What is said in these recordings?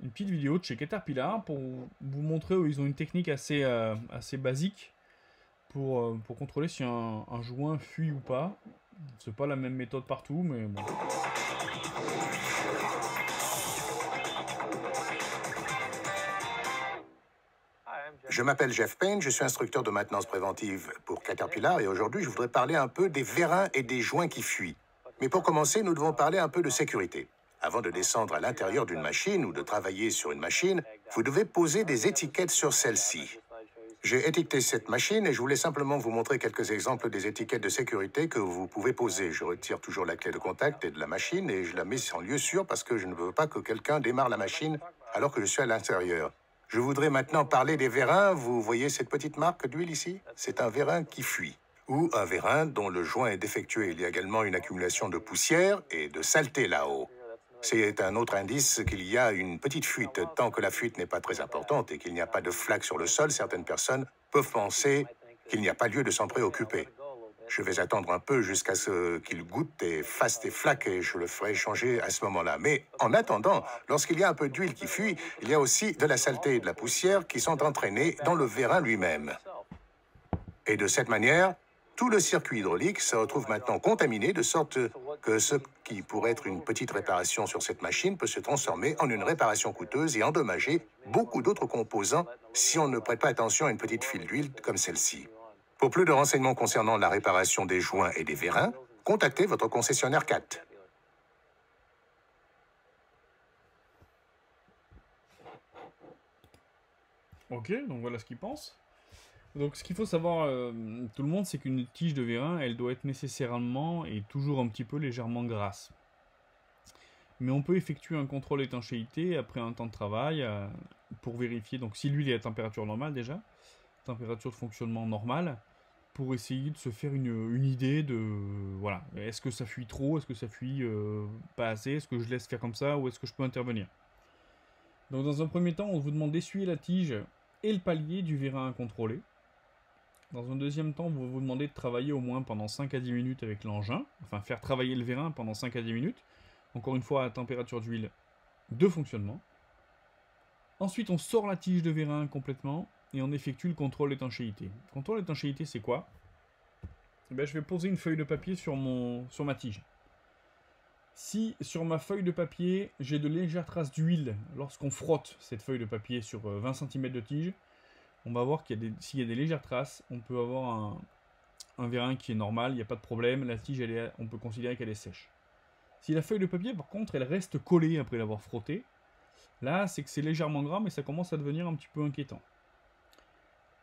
une petite vidéo de chez Caterpillar pour vous montrer où ils ont une technique assez basique pour contrôler si un joint fuit ou pas. C'est pas la même méthode partout, mais bon. Je m'appelle Jeff Payne, je suis instructeur de maintenance préventive pour Caterpillar et aujourd'hui je voudrais parler un peu des vérins et des joints qui fuient. Mais pour commencer, nous devons parler un peu de sécurité. Avant de descendre à l'intérieur d'une machine ou de travailler sur une machine, vous devez poser des étiquettes sur celle-ci. J'ai étiqueté cette machine et je voulais simplement vous montrer quelques exemples des étiquettes de sécurité que vous pouvez poser. Je retire toujours la clé de contact de la machine et je la mets en lieu sûr parce que je ne veux pas que quelqu'un démarre la machine alors que je suis à l'intérieur. Je voudrais maintenant parler des vérins. Vous voyez cette petite marque d'huile ici? C'est un vérin qui fuit. Ou un vérin dont le joint est défectueux. Il y a également une accumulation de poussière et de saleté là-haut. C'est un autre indice qu'il y a une petite fuite. Tant que la fuite n'est pas très importante et qu'il n'y a pas de flaque sur le sol, certaines personnes peuvent penser qu'il n'y a pas lieu de s'en préoccuper. Je vais attendre un peu jusqu'à ce qu'il goûte et fasse des flaques et je le ferai changer à ce moment-là. Mais en attendant, lorsqu'il y a un peu d'huile qui fuit, il y a aussi de la saleté et de la poussière qui sont entraînées dans le vérin lui-même. Et de cette manière, tout le circuit hydraulique se retrouve maintenant contaminé, de sorte que ce qui pourrait être une petite réparation sur cette machine peut se transformer en une réparation coûteuse et endommager beaucoup d'autres composants si on ne prête pas attention à une petite file d'huile comme celle-ci. Pour plus de renseignements concernant la réparation des joints et des vérins, contactez votre concessionnaire CAT. Ok, donc voilà ce qu'ils pensent. Donc ce qu'il faut savoir, tout le monde, c'est qu'une tige de vérin, elle doit être nécessairement et toujours un petit peu légèrement grasse. Mais on peut effectuer un contrôle d'étanchéité après un temps de travail pour vérifier, donc si l'huile est à température normale déjà, température de fonctionnement normale, pour essayer de se faire une idée de, voilà, est-ce que ça fuit trop, est-ce que ça fuit pas assez, est-ce que je laisse faire comme ça ou est-ce que je peux intervenir. Donc dans un premier temps, on vous demande d'essuyer la tige et le palier du vérin à contrôler. Dans un deuxième temps, vous vous demandez de travailler au moins pendant 5 à 10 minutes avec l'engin, enfin faire travailler le vérin pendant 5 à 10 minutes, encore une fois à température d'huile de fonctionnement. Ensuite, on sort la tige de vérin complètement et on effectue le contrôle d'étanchéité. Le contrôle d'étanchéité, c'est quoi? Je vais poser une feuille de papier sur ma tige. Si sur ma feuille de papier, j'ai de légères traces d'huile lorsqu'on frotte cette feuille de papier sur 20 cm de tige, on va voir s'il y a des légères traces, on peut avoir un vérin qui est normal, il n'y a pas de problème, la tige, on peut considérer qu'elle est sèche. Si la feuille de papier, par contre, elle reste collée après l'avoir frottée, là, c'est que c'est légèrement gras, mais ça commence à devenir un petit peu inquiétant.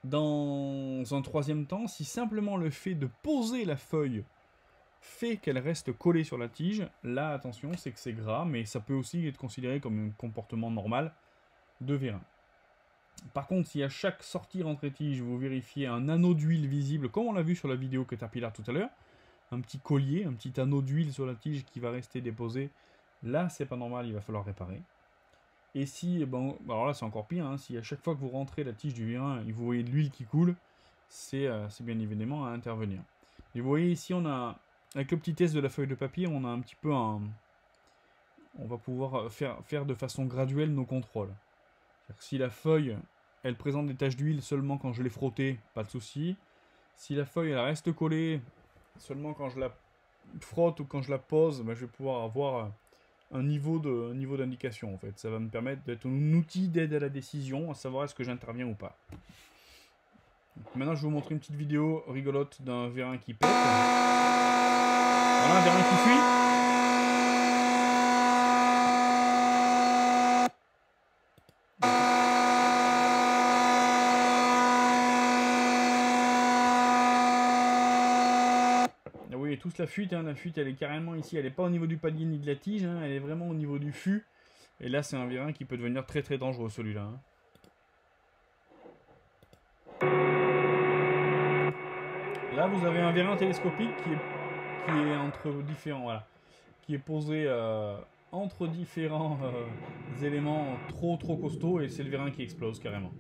Dans un troisième temps, si simplement le fait de poser la feuille fait qu'elle reste collée sur la tige, là, attention, c'est que c'est gras, mais ça peut aussi être considéré comme un comportement normal de vérin. Par contre, si à chaque sortie-rentrée tige, vous vérifiez un anneau d'huile visible, comme on l'a vu sur la vidéo Caterpillar tout à l'heure, un petit collier, un petit anneau d'huile sur la tige qui va rester déposé, là, c'est pas normal, il va falloir réparer. Et si, alors là, c'est encore pire, hein, si à chaque fois que vous rentrez la tige du vérin et vous voyez de l'huile qui coule, c'est bien évidemment à intervenir. Et vous voyez ici, avec le petit test de la feuille de papier, on a un petit peu on va pouvoir faire de façon graduelle nos contrôles. Si la feuille, elle présente des taches d'huile seulement quand je l'ai frottée, pas de souci. Si la feuille, elle reste collée seulement quand je la frotte ou quand je la pose, je vais pouvoir avoir un niveau d'indication en fait. Ça va me permettre d'être un outil d'aide à la décision, à savoir est-ce que j'interviens ou pas. Donc, maintenant, je vais vous montrer une petite vidéo rigolote d'un vérin qui pète. Voilà un vérin qui fuit. Oui, tous la fuite, hein. La fuite elle est carrément ici, elle n'est pas au niveau du palier ni de la tige, hein. Elle est vraiment au niveau du fût. Et là c'est un vérin qui peut devenir très très dangereux celui-là. Hein. Là vous avez un vérin télescopique qui est entre différents, voilà, qui est posé entre différents éléments trop costauds et c'est le vérin qui explose carrément.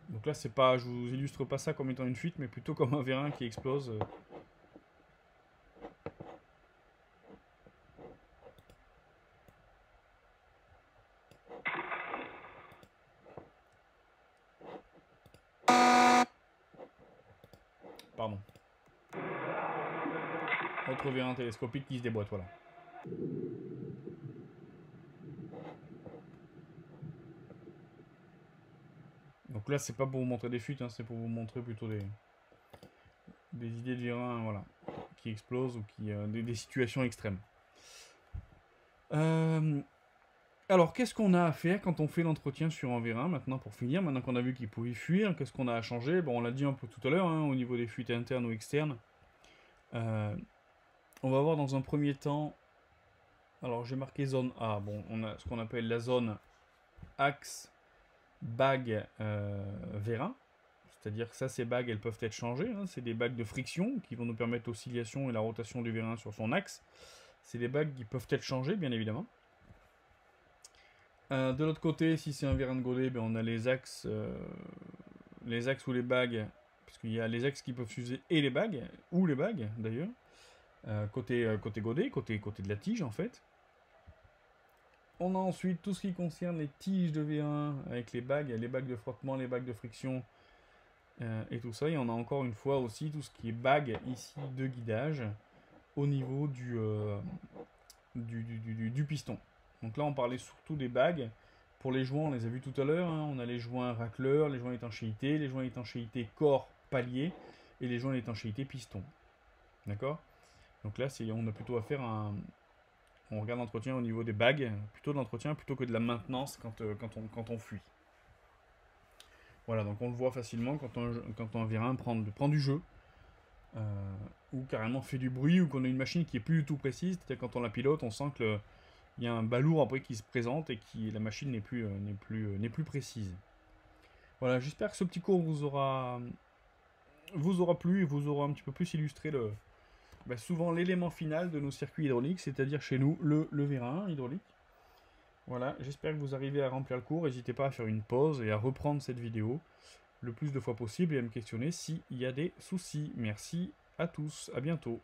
Donc là c'est pas, je vous illustre pas ça comme étant une fuite, mais plutôt comme un vérin qui explose. pardon. Autre vérin télescopique qui se déboîte, voilà. Donc là, c'est pas pour vous montrer des fuites, hein, c'est pour vous montrer plutôt des idées de vérin, voilà, qui explosent ou qui des situations extrêmes. Alors, qu'est-ce qu'on a à faire quand on fait l'entretien sur un vérin, maintenant pour finir, maintenant qu'on a vu qu'il pouvait fuir, qu'est-ce qu'on a à changer? Bon, on l'a dit un peu tout à l'heure, hein, au niveau des fuites internes ou externes. On va voir dans un premier temps, alors j'ai marqué zone A, bon, on a ce qu'on appelle la zone axe bague vérin, c'est-à-dire que ça, ces bagues, elles peuvent être changées, hein, c'est des bagues de friction qui vont nous permettre l'oscillation et la rotation du vérin sur son axe. C'est des bagues qui peuvent être changées, bien évidemment. De l'autre côté, si c'est un vérin de godet, ben on a les axes ou les bagues, parce qu'il y a les axes qui peuvent s'user et les bagues, ou les bagues d'ailleurs, côté godet, côté de la tige en fait. On a ensuite tout ce qui concerne les tiges de vérin avec les bagues de frottement, les bagues de friction et tout ça. Et on a encore une fois aussi tout ce qui est bague ici de guidage au niveau du piston. Donc là, on parlait surtout des bagues. Pour les joints, on les a vus tout à l'heure. Hein. On a les joints racleurs, les joints étanchéité corps palier et les joints d'étanchéité piston. D'accord? Donc là, on a plutôt à faire on regarde l'entretien au niveau des bagues, plutôt de l'entretien plutôt que de la maintenance quand on fuit. Voilà, donc on le voit facilement quand un vérin prend du jeu, ou carrément fait du bruit, ou qu'on a une machine qui est plus du tout précise, c'est-à-dire quand on la pilote, on sent que il y a un balourd après qui se présente et la machine n'est plus précise. Voilà, j'espère que ce petit cours vous aura plu et vous aura un petit peu plus illustré souvent l'élément final de nos circuits hydrauliques, c'est-à-dire chez nous le vérin hydraulique. Voilà, j'espère que vous arrivez à remplir le cours. N'hésitez pas à faire une pause et à reprendre cette vidéo le plus de fois possible et à me questionner s'il y a des soucis. Merci à tous, à bientôt.